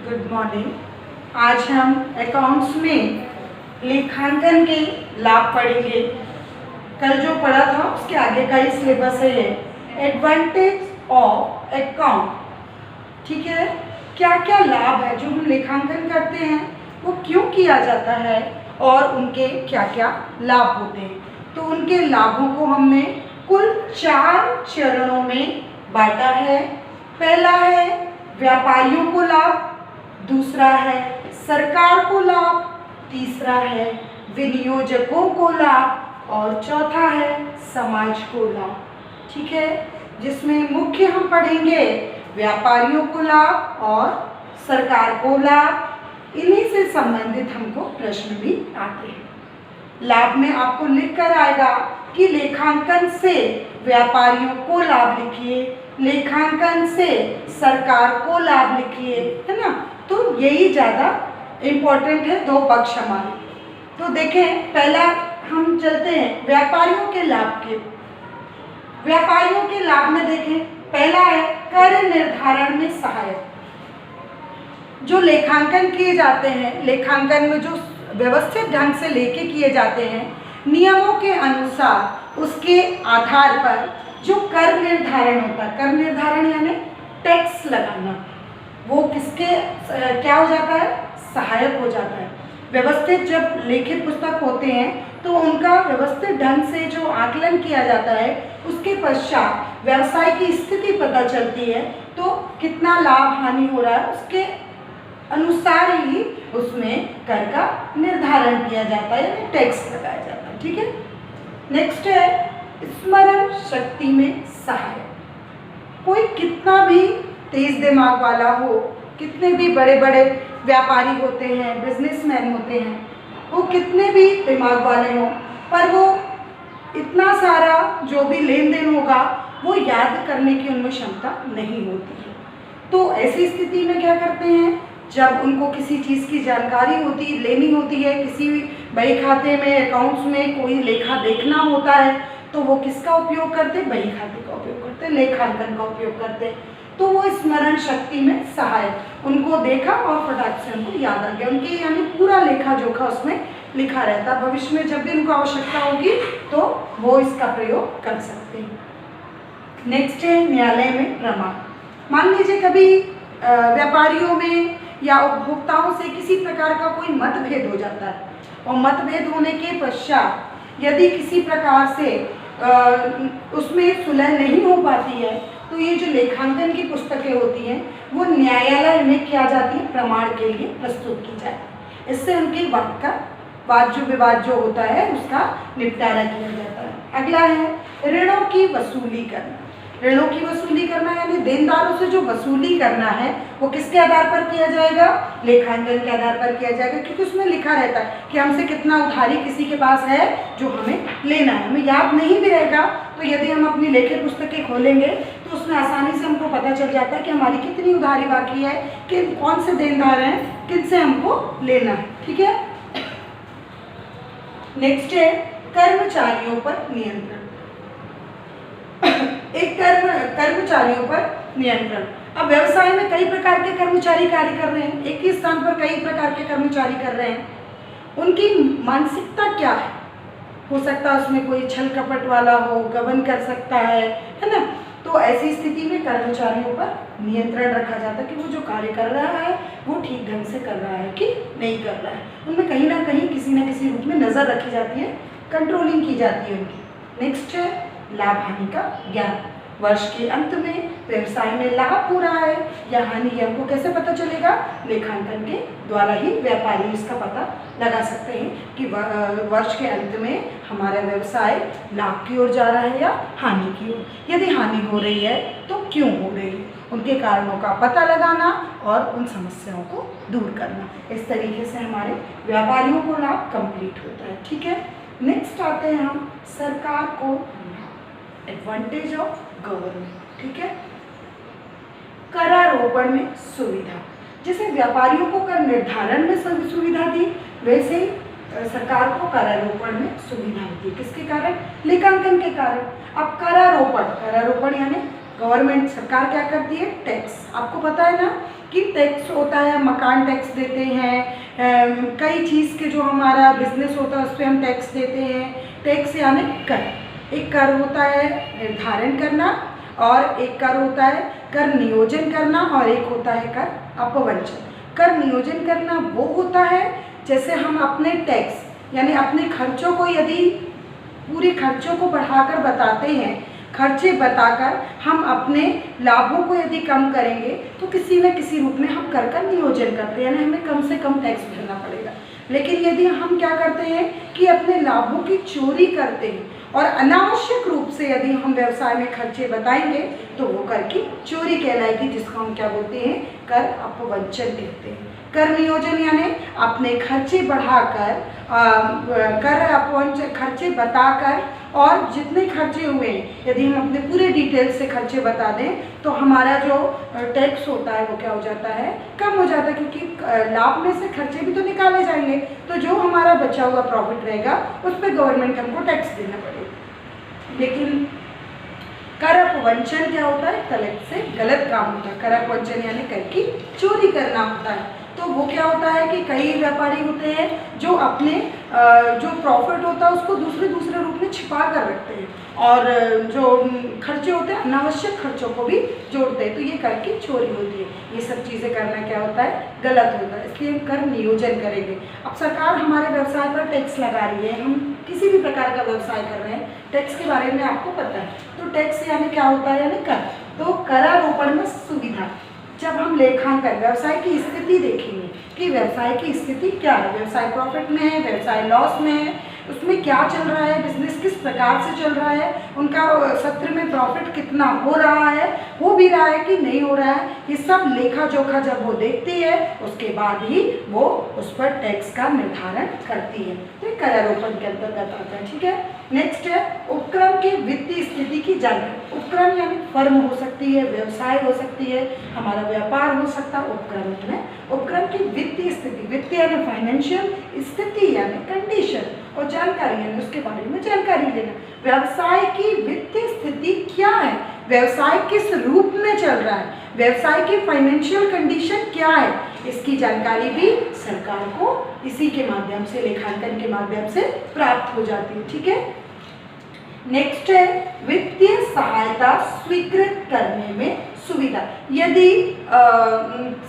Good morning. आज हम accounts में लेखांकन के लाभ पढ़ेंगे। कल जो पढ़ा था उसके आगे का ही सिलेबस है ये, एडवांटेज ऑफ अकाउंट। ठीक है, क्या क्या लाभ है जो हम लेखांकन करते हैं, वो क्यों किया जाता है और उनके क्या क्या लाभ होते हैं। तो उनके लाभों को हमने कुल 4 चरणों में बांटा है। पहला है व्यापारियों को लाभ, दूसरा है सरकार को लाभ, तीसरा है विनियोजकों को लाभ और चौथा है समाज को लाभ। ठीक है, जिसमें मुख्य हम पढ़ेंगे व्यापारियों को लाभ और सरकार को लाभ। इन्हीं से संबंधित हमको प्रश्न भी आते हैं। लाभ में आपको लिख कर आएगा कि लेखांकन से व्यापारियों को लाभ लिखिए, लेखांकन से सरकार को लाभ लिखिए, है ना। तो यही ज़्यादा इम्पोर्टेंट है, 2 पक्ष हमारे। तो देखें, पहला हम चलते हैं व्यापारियों के लाभ के। व्यापारियों के लाभ में देखें, पहला है कर निर्धारण में सहायक। जो लेखांकन किए जाते हैं, लेखांकन में जो व्यवस्थित ढंग से लेके किए जाते हैं, नियमों के अनुसार उसके आधार पर जो कर निर्धारण होता है, कर निर्धारण यानी टैक्स लगाना, वो किसके क्या हो जाता है, सहायक हो जाता है। व्यवस्थित जब लिखित पुस्तक होते हैं तो उनका व्यवस्थित ढंग से जो आकलन किया जाता है, उसके पश्चात व्यवसाय की स्थिति पता चलती है, तो कितना लाभ हानि हो रहा है उसके अनुसार ही उसमें कर का निर्धारण किया जाता है, यानी टैक्स लगाया जाता है। ठीक है, नेक्स्ट है स्मरण शक्ति में सहायक। कोई कितना भी तेज दिमाग वाला हो, कितने भी बड़े बड़े व्यापारी होते हैं, बिजनेसमैन होते हैं, वो कितने भी दिमाग वाले हों, पर वो इतना सारा जो भी लेन देन होगा वो याद करने की उनमें क्षमता नहीं होती है। तो ऐसी स्थिति में क्या करते हैं, जब उनको किसी चीज़ की जानकारी लेनी होती है, किसी बही खाते में, अकाउंट्स में कोई लेखा देखना होता है, तो वो किसका उपयोग करते, बही खाते का उपयोग करते, लेखांकन का उपयोग करते। तो वो स्मरण शक्ति में सहायक, उनको देखा और फटाक से उनको याद आ गया, उनके यानी पूरा लेखा जोखा उसमें लिखा रहता। भविष्य में जब भी उनको आवश्यकता होगी तो वो इसका प्रयोग कर सकते हैं। नेक्स्ट है न्यायालय में प्रमाण। मान लीजिए कभी व्यापारियों में या उपभोक्ताओं से किसी प्रकार का कोई मतभेद हो जाता है, और मतभेद होने के पश्चात यदि किसी प्रकार से उसमें सुलह नहीं हो पाती है, तो ये जो लेखांकन की पुस्तकें होती हैं वो न्यायालय में क्या जाती है, प्रमाण के लिए प्रस्तुत की जाती है। इससे उनके वाद विवाद जो होता है उसका निपटारा किया जाता है। अगला है ऋणों की वसूली करना। ऋणों की वसूली करना यानी देनदारों से जो वसूली करना है वो किसके आधार पर किया जाएगा, लेखांकन के आधार पर किया जाएगा, क्योंकि उसमें लिखा रहता है कि हमसे कितना उधारी किसी के पास है जो हमें लेना है। हमें याद नहीं भी रहेगा तो यदि हम अपनी लेखित पुस्तकें खोलेंगे तो उसमें आसानी से हमको पता चल जाता है कि हमारी कितनी उधारी बाकी है, कि कौन से देनदार हैं, किनसे हमको लेना है। ठीक है, नेक्स्ट है कर्मचारियों पर नियंत्रण। एक कर्मचारियों पर नियंत्रण। अब व्यवसाय में कई प्रकार के कर्मचारी कार्य कर रहे हैं, एक ही स्थान पर कई प्रकार के कर्मचारी कर रहे हैं। उनकी मानसिकता क्या है, हो सकता है उसमें कोई छल कपट वाला हो, गबन कर सकता है ना। तो ऐसी स्थिति में कर्मचारियों पर नियंत्रण रखा जाता है कि वो जो कार्य कर रहा है वो ठीक ढंग से कर रहा है कि नहीं कर रहा है। उनमें कहीं ना कहीं किसी न किसी रूप में नज़र रखी जाती है, कंट्रोलिंग की जाती है उनकी। नेक्स्ट है लाभ हानि का ज्ञान। वर्ष के अंत में व्यवसाय में लाभ हो रहा है या हानि, हमको कैसे पता चलेगा, लेखांकन के द्वारा ही व्यापारी इसका पता लगा सकते हैं कि वर्ष के अंत में हमारा व्यवसाय लाभ की ओर जा रहा है या हानि की ओर। यदि हानि हो रही है तो क्यों हो रही है, उनके कारणों का पता लगाना और उन समस्याओं को दूर करना। इस तरीके से हमारे व्यापारियों को लाभ कंप्लीट होता है। ठीक है, नेक्स्ट आते हैं हम सरकार को, एडवांटेज ऑफ गवर्नमेंट। ठीक है, करारोपण में सुविधा। जैसे व्यापारियों को कर निर्धारण में सुविधा दी, वैसे ही सरकार को करारोपण में सुविधा होती है। किसके कारण, लेखांकन के कारण। अब करारोपण यानी गवर्नमेंट सरकार क्या करती है, टैक्स। आपको पता है ना कि टैक्स होता है, मकान टैक्स देते हैं, कई चीज़ के जो हमारा बिजनेस होता है उस पर हम टैक्स देते हैं। टैक्स यानी कर। एक कर होता है निर्धारण करना और एक कर होता है कर नियोजन करना और एक होता है कर अपवंचन। कर नियोजन करना वो होता है जैसे हम अपने टैक्स यानी अपने खर्चों को यदि पूरे खर्चों को बढ़ाकर बताते हैं, खर्चे बताकर हम अपने लाभों को यदि कम करेंगे तो किसी न किसी रूप में हम कर का नियोजन करते हैं, यानी हमें कम से कम टैक्स भरना पड़ेगा। लेकिन यदि हम क्या करते हैं कि अपने लाभों की चोरी करते हैं और अनावश्यक रूप से यदि हम व्यवसाय में खर्चे बताएंगे तो वो कर की चोरी कहलाएगी, जिसको हम क्या बोलते हैं, कर अपवंचन कहते हैं। कर नियोजन यानी अपने खर्चे बढ़ाकर कर अपवंचन खर्चे बताकर और जितने खर्चे हुए यदि हम अपने पूरे डिटेल से खर्चे बता दें तो हमारा जो टैक्स होता है वो क्या हो जाता है, कम हो जाता है, क्योंकि लाभ में से खर्चे भी तो निकाले जाएंगे तो जो हमारा बचा हुआ प्रॉफिट रहेगा उस पर गवर्नमेंट हमको टैक्स देना पड़ेगा। लेकिन कर अपवंचन क्या होता है, गलत से गलत काम होता है। कर अपवंचन यानी कर की चोरी करना होता है। तो वो क्या होता है कि कई व्यापारी होते हैं जो अपने जो प्रॉफिट होता है उसको दूसरे रूप में छिपा कर रखते हैं और जो खर्चे होते हैं अनावश्यक खर्चों को भी जोड़ते हैं, तो ये कर की चोरी होती है। ये सब चीज़ें करना क्या होता है, गलत होता है। इसलिए हम कर नियोजन करेंगे। अब सरकार हमारे व्यवसाय पर टैक्स लगा रही है, हम किसी भी प्रकार का व्यवसाय कर रहे हैं, टैक्स के बारे में आपको पता है। तो टैक्स यानी क्या होता है, यानी कर। तो करारोपण में सुविधा। जब हम लेखांकन व्यवसाय की स्थिति देखेंगे कि व्यवसाय की स्थिति क्या है, व्यवसाय प्रॉफिट में है, व्यवसाय लॉस में है, उसमें क्या चल रहा है, बिजनेस किस प्रकार से चल रहा है, उनका सत्र में प्रॉफिट कितना हो रहा है, हो भी रहा है कि नहीं हो रहा है, ये सब लेखा जोखा जब वो देखती है उसके बाद ही वो उस पर टैक्स का निर्धारण करती है। तो ये करारोपण के अंतर्गत आता है। ठीक है, नेक्स्ट है उपक्रम की वित्तीय स्थिति की जानकारी। उपक्रम यानी फर्म हो सकती है, व्यवसाय हो सकती है, हमारा व्यापार हो सकता है। उपक्रम में उपक्रम की वित्तीय स्थिति, वित्तीय यानी फाइनेंशियल, स्थिति यानी कंडीशन और जानकारी यानी उसके बारे में जानकारी लेना। व्यवसाय की वित्तीय स्थिति क्या है, व्यवसाय किस रूप में चल रहा है, व्यवसाय की फाइनेंशियल कंडीशन क्या है, इसकी जानकारी भी सरकार को इसी के माध्यम से, लेखांकन के माध्यम से प्राप्त हो जाती है। ठीक है, नेक्स्ट है वित्तीय सहायता स्वीकृत करने में सुविधा। यदि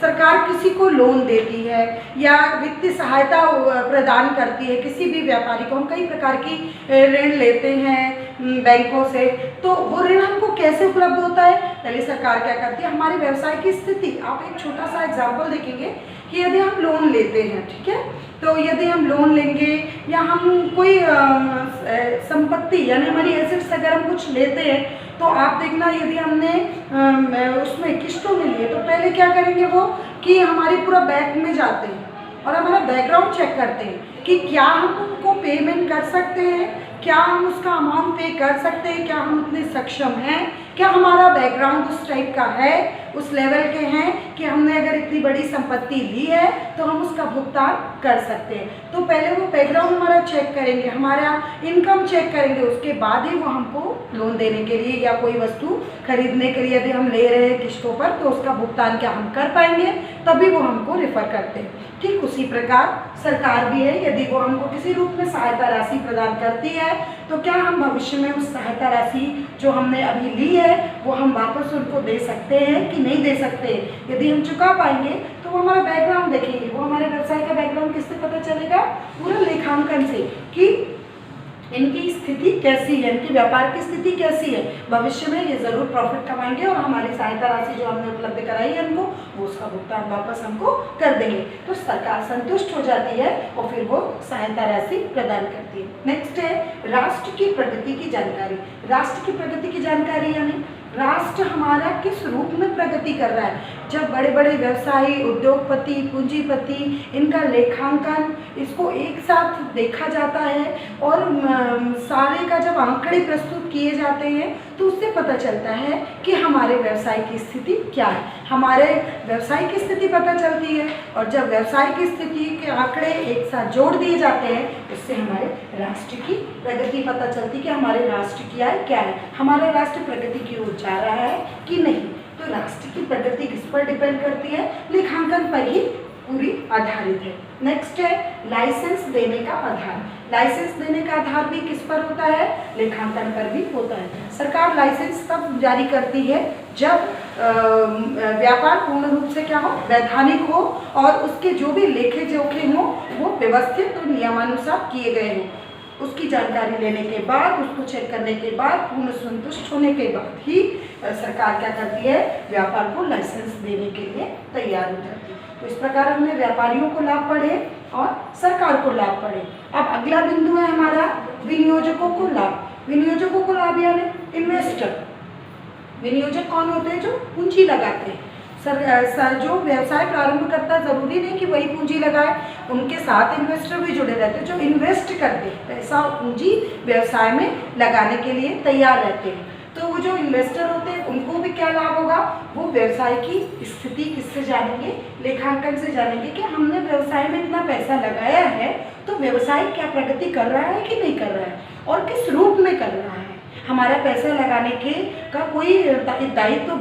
सरकार किसी को लोन देती है या वित्तीय सहायता प्रदान करती है किसी भी व्यापारी को, हम कई प्रकार की ऋण लेते हैं बैंकों से, तो वो ऋण हमको कैसे उपलब्ध होता है, पहले सरकार क्या करती है, हमारे व्यवसाय की स्थिति। आप एक छोटा सा एग्जाम्पल देखेंगे कि यदि हम लोन लेते हैं, ठीक है, तो यदि हम लोन लेंगे या हम कोई संपत्ति यानी हमारी एसेट्स अगर हम कुछ लेते हैं तो आप देखना यदि हमने उसमें किस्तों में लिए तो पहले क्या करेंगे वो कि हमारी पूरा बैंक में जाते हैं और हमारा बैकग्राउंड चेक करते हैं कि क्या हम उनको पेमेंट कर सकते हैं, क्या हम उसका अमाउंट पे कर सकते हैं, क्या हम उतने सक्षम हैं, क्या हमारा बैकग्राउंड उस टाइप का है, उस लेवल के हैं कि हमने अगर इतनी बड़ी संपत्ति ली है तो हम उसका भुगतान कर सकते हैं। तो पहले वो बैकग्राउंड हमारा चेक करेंगे, हमारा इनकम चेक करेंगे, उसके बाद ही वो हमको लोन देने के लिए या कोई वस्तु खरीदने के लिए यदि हम ले रहे हैं किस्तों पर तो उसका भुगतान क्या हम कर पाएंगे, तभी वो हमको रेफर करते हैं। ठीक उसी प्रकार सरकार भी है, यदि वो हमको किसी रूप में सहायता राशि प्रदान करती है तो क्या हम भविष्य में उस सहायता राशि जो हमने अभी ली है वो हम वापस उनको दे सकते हैं कि नहीं दे सकते। यदि हम चुका पाएंगे तो वो हमारा बैकग्राउंड देखेंगे, वो हमारे व्यवसाय का बैकग्राउंड किससे पता चलेगा, पूरा लेखांकन से कि इनकी स्थिति कैसी है, इनके व्यापार की स्थिति कैसी है, भविष्य में ये जरूर प्रॉफिट कमाएंगे और हमारी सहायता राशि जो हमने उपलब्ध कराई है इनको वो उसका भुगतान वापस हमको कर देंगे। तो सरकार संतुष्ट हो जाती है और फिर वो सहायता राशि प्रदान करती है। नेक्स्ट है राष्ट्र की प्रगति की जानकारी। राष्ट्र की प्रगति की जानकारी यानी राष्ट्र हमारा किस रूप में प्रगति कर रहा है, जब बड़े बड़े व्यवसायी, उद्योगपति, पूंजीपति, इनका लेखांकन इसको एक साथ देखा जाता है और सारे का जब आंकड़े प्रस्तुत किए जाते हैं तो उससे पता चलता है कि हमारे व्यवसाय की स्थिति क्या है। हमारे व्यवसाय की स्थिति पता चलती है और जब व्यवसाय की स्थिति के आंकड़े एक साथ जोड़ दिए जाते हैं उससे हमारे राष्ट्र की प्रगति पता चलती है कि हमारे राष्ट्र की आय क्या है, हमारा राष्ट्र प्रगति की ओर जा रहा है कि नहीं। तो राष्ट्र की प्रगति किस पर डिपेंड करती है? लेखांकन पर ही पूरी आधारित है। नेक्स्ट है लाइसेंस देने का आधार। लाइसेंस देने का आधार भी किस पर होता है? लेखांकन पर भी होता है। सरकार लाइसेंस तब जारी करती है जब व्यापार पूर्ण रूप से क्या हो, वैधानिक हो और उसके जो भी लेखे जोखे हों वो व्यवस्थित और नियमानुसार किए गए हों। उसकी जानकारी लेने के बाद, उसको चेक करने के बाद, पूर्ण संतुष्ट होने के बाद ही सरकार क्या करती है? व्यापार को लाइसेंस देने के लिए तैयार हो जाती है। तो इस प्रकार हमने व्यापारियों को लाभ पढ़े और सरकार को लाभ पढ़े। अब अगला बिंदु है हमारा विनियोजकों को लाभ। विनियोजकों को लाभ यानी इन्वेस्टर। विनियोजक कौन होते हैं? जो पूंजी लगाते हैं। सर जो व्यवसाय प्रारंभ करता है जरूरी नहीं कि वही पूंजी लगाए, उनके साथ इन्वेस्टर भी जुड़े रहते हैं जो इन्वेस्ट करते हैं, पैसा और पूंजी व्यवसाय में लगाने के लिए तैयार रहते हैं। तो वो जो इन्वेस्टर होते हैं उनको भी क्या लाभ होगा? वो व्यवसाय की स्थिति किससे जानेंगे? लेखांकन से जानेंगे कि हमने व्यवसाय में इतना पैसा लगाया है तो व्यवसाय क्या प्रगति कर रहा है कि नहीं कर रहा है और किस रूप में कर रहा है। हमारा पैसा लगाने के का कोई दायित्व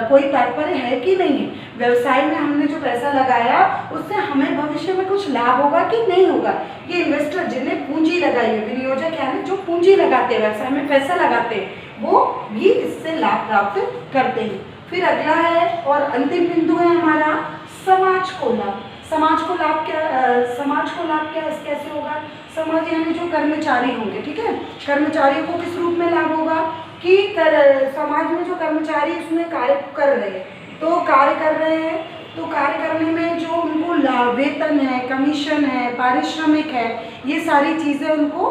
कोई तात्पर्य है कि नहीं है। व्यवसाय में हमने जो पैसा लगाया उससे हमें भविष्य में कुछ लाभ होगा कि नहीं होगा। ये इन्वेस्टर जिन्हें पूंजी लगाई है, विनियोजक यानी जो पूंजी लगाते हैं, व्यवसाय में पैसा लगाते हैं, वो भी इससे लाभ प्राप्त करते हैं। फिर अगला है और अंतिम बिंदु है हमारा समाज को लाभ। समाज को लाभ क्या कैसे होगा? समाज यानी जो कर्मचारी होंगे, ठीक है। कर्मचारियों को किस रूप में लाभ होगा कि समाज में जो कर्मचारी उसमें कार्य कर रहे हैं, तो कार्य करने में जो उनको वेतन है, कमीशन है, पारिश्रमिक है, ये सारी चीज़ें उनको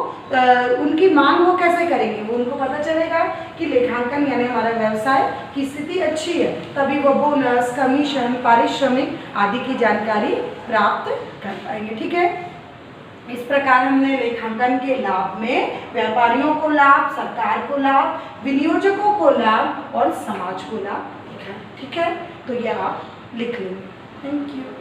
उनकी मांग वो कैसे करेंगे? वो उनको पता चलेगा कि लेखांकन यानी हमारा व्यवसाय की स्थिति अच्छी है, तभी वो बोनस, कमीशन, पारिश्रमिक आदि की जानकारी प्राप्त कर पाएंगे, ठीक है। इस प्रकार हमने लेखांकन के लाभ में व्यापारियों को लाभ, सरकार को लाभ, विनियोजकों को लाभ और समाज को लाभ लिखा, ठीक है। तो यह आप लिख लेंगे। Thank you.